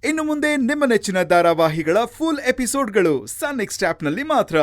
ಇನ್ನು ಮುಂದೆ ನಿಮ್ಮ ನೆಚ್ಚಿನ ಧಾರಾವಾಹಿಗಳ ಫುಲ್ ಎಪಿಸೋಡ್ಗಳು ಸನ್ ನೆಕ್ಸ್ಟ್ ಆಪ್ನಲ್ಲಿ ಮಾತ್ರ.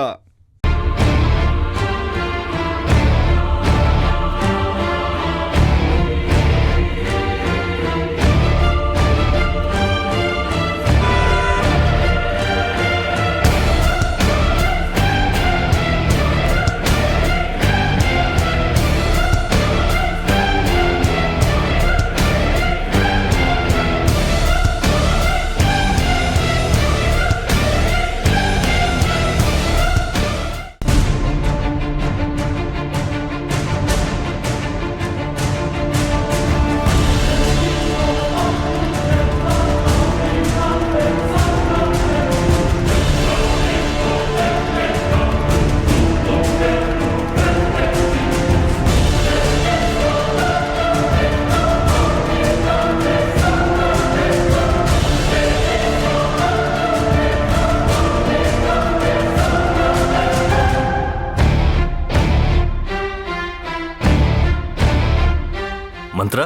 ಮಂತ್ರ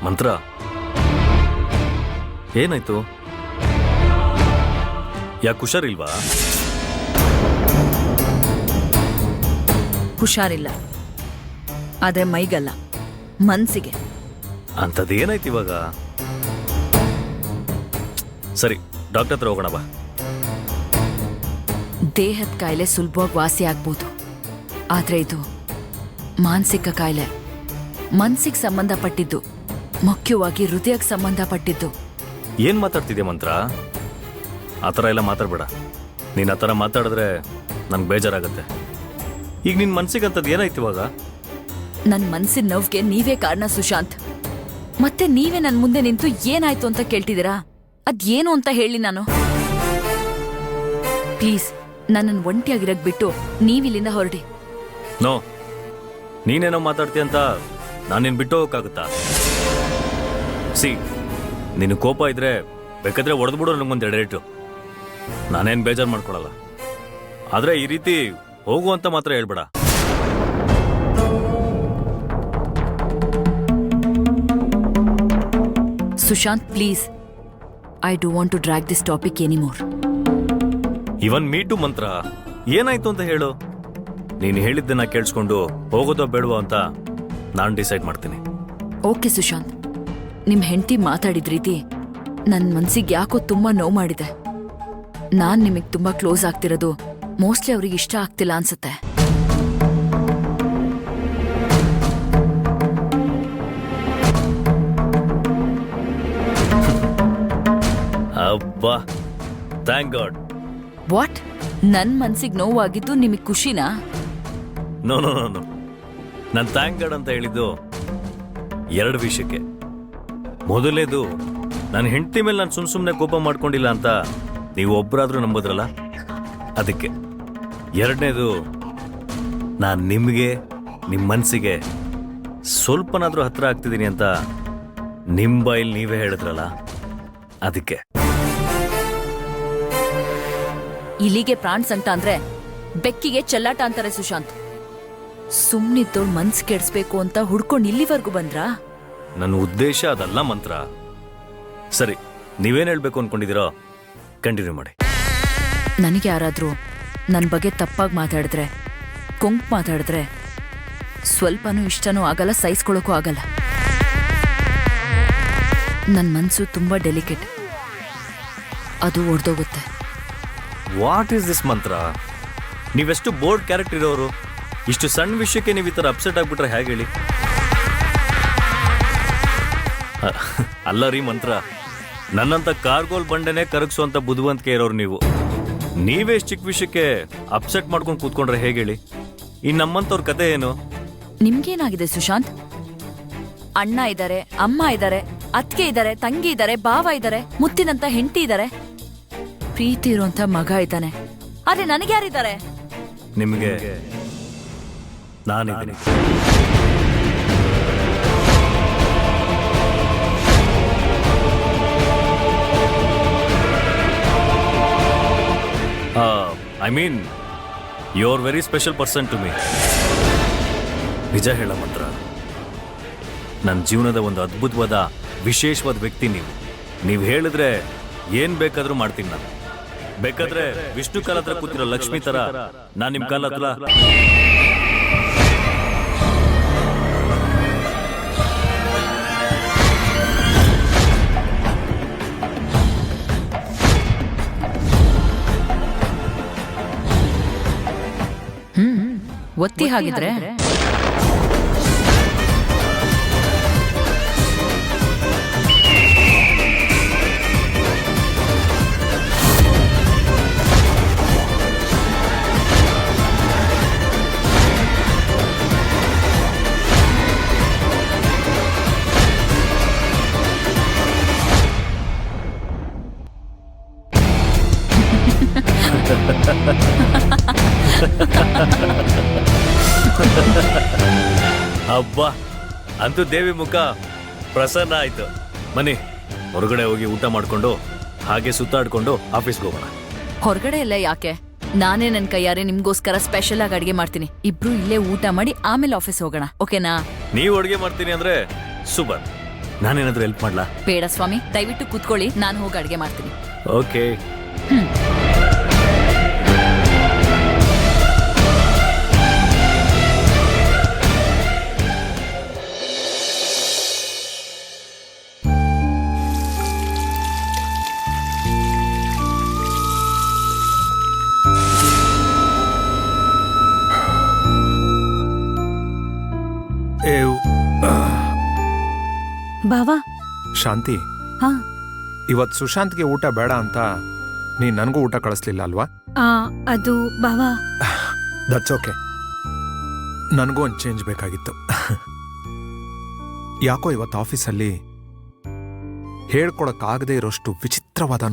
ಮಂತ್ರ ಏನಾಯ್ತು? ಯಾಕೆ ಹುಷಾರಿಲ್ವಾ? ಹುಷಾರಿಲ್ಲ, ಆದ್ರೆ ಮೈಗಲ್ಲ, ಮನ್ಸಿಗೆ. ಅಂಥದ್ದು ಏನಾಯ್ತು ಇವಾಗ? ಸರಿ, ಡಾಕ್ಟರ್ ಹತ್ರ ಹೋಗೋಣ ಬಾ. ದೇಹದ ಕಾಯಿಲೆ ಸುಲಭವಾಗಿ ವಾಸಿ ಆಗ್ಬೋದು, ಆದ್ರೆ ಇದು ಮಾನಸಿಕ ಕಾಯಿಲೆ. ಮನ್ಸಿಗೆ ಸಂಬಂಧಪಟ್ಟಿದ್ದು, ಮುಖ್ಯವಾಗಿ ಹೃದಯಕ್ಕೆ ಸಂಬಂಧಪಟ್ಟಿದ್ದು. ಏನ್ ಮಾತಾಡ್ತಿದ್ಯಾ ಮಂತ್ರ? ಆ ಥರ ಎಲ್ಲ ಮಾತಾಡ್ಬೇಡ. ನೀನು ಆ ಥರ ಮಾತಾಡಿದ್ರೆ ನನ್ಗೆ ಬೇಜಾರಾಗತ್ತೆ. ಈಗ ನಿನ್ನ ಮನ್ಸಿಗಂಥದ್ದು ಏನಾಯ್ತು ಇವಾಗ? ನನ್ನ ಮನ್ಸಿನ ನೋವಿಗೆ ನೀವೇ ಕಾರಣ ಸುಶಾಂತ್. ಮತ್ತೆ ನೀವೇ ನನ್ನ ಮುಂದೆ ನಿಂತು ಏನಾಯ್ತು ಅಂತ ಕೇಳ್ತಿದ್ದೀರಾ? ಅದೇನು ಅಂತ ಹೇಳಿ ನಾನು. ಪ್ಲೀಸ್ ನನ್ನನ್ನು ಒಂಟಿಯಾಗಿರಕ್ ಬಿಟ್ಟು ನೀವಿಲ್ಲಿಂದ ಹೊರಡಿ. ನೋ, ನೀನೇನೋ ಮಾತಾಡ್ತೀಯ ಅಂತ ನಾನೇನು ಬಿಟ್ಟು ಹೋಗೋಕ್ಕಾಗುತ್ತಾ? ನಿನ್ನ ಕೋಪ ಇದ್ರೆ ಬೇಕಾದ್ರೆ ಹೊಡೆದ್ಬಿಡು ನನಗೊಂದು ಡೈರೆಕ್ಟು. ನಾನೇನು ಬೇಜಾರು ಮಾಡ್ಕೊಳಲ್ಲ. ಆದರೆ ಈ ರೀತಿ ಹೋಗು ಅಂತ ಮಾತ್ರ ಹೇಳ್ಬೇಡ. Sushant please, I don't want to drag this topic anymore. ಇವನ್ ಮೀಟು ಮಂತ್ರ, ಏನಾಯ್ತು ಅಂತ ಹೇಳು. ನೀನು ಹೇಳಿದ್ದನ್ನ ಕೇಳಿಸ್ಕೊಂಡು ಹೋಗೋದೋ ಬೇಡವೋ ಅಂತ ನಾನು ಡಿಸೈಡ್ ಮಾಡ್ತೀನಿ. ಓಕೆ ಸುಶಾಂತ್, ನಿಮ್ಮ ಹೆಂಡತಿ ಮಾತಾಡಿದ ರೀತಿ ನನ್ನ ಮನ್ಸಿಗೆ ಯಾಕೋ ತುಂಬಾ ನೋವು ಮಾಡಿದೆ. ನಾನು ನಿಮಗೆ ತುಂಬಾ ಕ್ಲೋಸ್ ಆಗ್ತಿರೋದು ಮೋಸ್ಟ್ಲಿ ಅವ್ರಿಗೆ ಇಷ್ಟ ಆಗ್ತಿಲ್ಲ ಅನ್ಸುತ್ತೆ. ಅಬ್ಬಾ, ಥ್ಯಾಂಕ್ ಗಾಡ್. ವಾಟ್? ನನ್ನ ಮನ್ಸಿಗೆ ನೋವಾಗಿದ್ದು ನಿಮಗೆ ಖುಷಿನಾ? ನೋ ನೋ ನೋ ನೋ, ನಾನು ಥ್ಯಾಂಕ್ ಗಾಡ್ ಅಂತ ಹೇಳಿದ್ದು ಎರಡು ವಿಷಯಕ್ಕೆ. ಮೊದಲನೇದು, ನನ್ನ ಹೆಂಡತಿ ಮೇಲೆ ನಾನು ಸುಮ್ಮನೆ ಕೋಪ ಮಾಡ್ಕೊಂಡಿಲ್ಲ ಅಂತ ನೀವು ಒಬ್ಬರಾದ್ರೂ ನಂಬೋದ್ರಲ್ಲ, ಅದಕ್ಕೆ. ಎರಡನೇದು, ನಾನು ನಿಮಗೆ, ನಿಮ್ಮ ಮನಸ್ಸಿಗೆ ಸ್ವಲ್ಪನಾದ್ರೂ ಹತ್ರ ಆಗ್ತಿದ್ದೀನಿ ಅಂತ ನಿಮ್ಮ ಬಾಯಲ್ಲಿ ನೀವೇ ಹೇಳಿದ್ರಲ್ಲ, ಅದಕ್ಕೆ. ಇಲ್ಲಿಗೆ ಪ್ರಾಣ ಸಂಕಟ ಅಂದ್ರೆ ಬೆಕ್ಕಿಗೆ ಚೆಲ್ಲಾಟ ಅಂತಾರೆ ಸುಶಾಂತ್. ಸುಮ್ನಿದ್ದೋಳ್ ಮನ್ಸ್ ಕೆಡ್ಸ್ಬೇಕು ಅಂತ ಹುಡ್ಕೊಂಡು ಇಲ್ಲಿವರೆಗೂ ಬಂದ್ರಾ? ನನ್ನ ಉದ್ದೇಶ ಅದಲ್ಲ ಮಂತ್ರ. ಸರಿ, ನೀವೇನು ಹೇಳ್ಬೇಕು ಅನ್ಕೊಂಡಿದ್ದೀರೋ ಕಂಟಿನ್ಯೂ ಮಾಡಿ. ನನಗೆ ಯಾರಾದ್ರೂ ನನ್ನ ಬಗ್ಗೆ ತಪ್ಪಾಗಿ ಮಾತಾಡಿದ್ರೆ, ಕೊಂಕ್ ಮಾತಾಡಿದ್ರೆ ಸ್ವಲ್ಪನೂ ಇಷ್ಟನೂ ಆಗಲ್ಲ, ಸಹಿಸ್ಕೊಳ್ಳೋಕ್ಕೂ ಆಗಲ್ಲ. ನನ್ನ ಮನಸ್ಸು ತುಂಬಾ ಡೆಲಿಕೇಟ್, ಅದು ಒಡೆದೋಗುತ್ತೆ. ವಾಟ್ ಈಸ್ ದಿಸ್ ಮಂತ್ರ? ನೀವೆಷ್ಟು ಬೋರ್ಡ್ ಕ್ಯಾರೆಕ್ಟರ್ ಇರೋರು. ಇಷ್ಟು ಸಣ್ಣ ವಿಷಯಕ್ಕೆ ನೀವು ಈ ಥರ ಅಪ್ಸೆಟ್ ಆಗ್ಬಿಟ್ರೆ ಹೇಗೆ ಹೇಳಿ? ಅಲ್ಲ ರೀ ಮಂತ್ರ, ನನ್ನಂತ ಕಾರ್ಗೋಲ್ ಬಂಡೆನೇ ಕರಗಿಸುವಂತ ಬುದ್ಧಿವಂತಿಕೆ ಇರೋರು ನೀವು. ನೀವೇ ಚಿಕ್ಕ ವಿಷಯಕ್ಕೆ ಅಪ್ಸೆಟ್ ಮಾಡ್ಕೊಂಡು ಕೂತ್ಕೊಂಡ್ರೆ ಹೇಗೆ ಹೇಳಿ? ಈ ನಮ್ಮಂತವ್ರ ಕತೆ ಏನು? ನಿಮ್ಗೇನಾಗಿದೆ ಸುಶಾಂತ್? ಅಣ್ಣ ಇದ್ದಾರೆ, ಅಮ್ಮ ಇದ್ದಾರೆ, ಅತ್ತಿಗೆ ಇದ್ದಾರೆ, ತಂಗಿ ಇದ್ದಾರೆ, ಭಾವ ಇದ್ದಾರೆ, ಮುತ್ತಿನಂತ ಹೆಂಡತಿ ಇದ್ದಾರೆ, ಪ್ರೀತಿ ಇರುವಂತ ಮಗ ಇದ್ದಾನೆ. ಆದ್ರೆ ನನಗೆ ಯಾರಿದ್ದಾರೆ? ನಿಮಗೆ ನಾನಿದ್ದೀನಿ. I mean you are very special person to me. ನಿಜ ಹೇಳ ಮಂತ್ರ, ನನ್ನ ಜೀವನದ ಒಂದು ಅದ್ಭುತವಾದ ವಿಶೇಷವಾದ ವ್ಯಕ್ತಿ ನೀವು. ನೀವು ಹೇಳಿದ್ರೆ ಏನ್ ಬೇಕಾದ್ರೂ ಮಾಡ್ತೀನಿ ನಾನು. ಬೇಕಾದ್ರೆ ವಿಷ್ಣು ಕಾಲ ಹತ್ರ ಕೂತಿರೋ ಲಕ್ಷ್ಮಿ ತರ ನಾನ್ ನಿಮ್ ಕಾಲ ಹತ್ರ ಒತ್ತಿ ಹಾಗಿದ್ರೆ ಹಬ್ಬ ಅಂತೂ ದೇವಿ ಮುಖ ಪ್ರಸನ್ನ ಆಯ್ತು. ಬನ್ನಿ ಹೊರಗಡೆ ಹೋಗಿ ಊಟ ಮಾಡ್ಕೊಂಡು ಹಾಗೆ ಸುತ್ತಾಡ್ಕೊಂಡು ಆಫೀಸ್ಗೆ ಹೋಗೋಣ. ಹೊರಗಡೆ ಎಲ್ಲ ಯಾಕೆ? ನಾನೇ ನನ್ ಕೈಯಾರೆ ನಿಮ್ಗೋಸ್ಕರ ಸ್ಪೆಷಲ್ ಆಗಿ ಅಡ್ಗೆ ಮಾಡ್ತೀನಿ. ಇಬ್ರು ಇಲ್ಲೇ ಊಟ ಮಾಡಿ ಆಮೇಲೆ ಆಫೀಸ್ ಹೋಗೋಣ, ಓಕೆನಾ? ನೀವು ಅಡುಗೆ ಮಾಡ್ತೀನಿ ಅಂದ್ರೆ ಸೂಪರ್. ನಾನೇನಾದ್ರೂ ಹೆಲ್ಪ್ ಮಾಡ್ಲಾ? ಬೇಡ ಸ್ವಾಮಿ, ದಯವಿಟ್ಟು ಕೂತ್ಕೊಳ್ಳಿ, ನಾನು ಹೋಗಿ ಅಡ್ಗೆ ಮಾಡ್ತೀನಿ. ಓಕೆ. ಬಾವಾ. ಶಾಂತಿ, ಹಾ, ಇವತ್ ಸುಶಾಂತ್ಗೆ ಊಟ ಬೇಡ ಅಂತ ನೀನ್ ನನಗೂ ಊಟ ಕಳಿಸ್ಲಿಲ್ಲ ಅಲ್ವಾ? ಅದು ಬಾವಾ, ದಟ್ಸ್ ಓಕೆ. ನನಗೂ ಒಂದು ಚೇಂಜ್ ಬೇಕಾಗಿತ್ತು. ಯಾಕೋ ಇವತ್ತು ಆಫೀಸಲ್ಲಿ ಹೇಳ್ಕೊಳಕ್ಕಾಗದೇ ಇರೋಷ್ಟು ವಿಚಿತ್ರವಾದ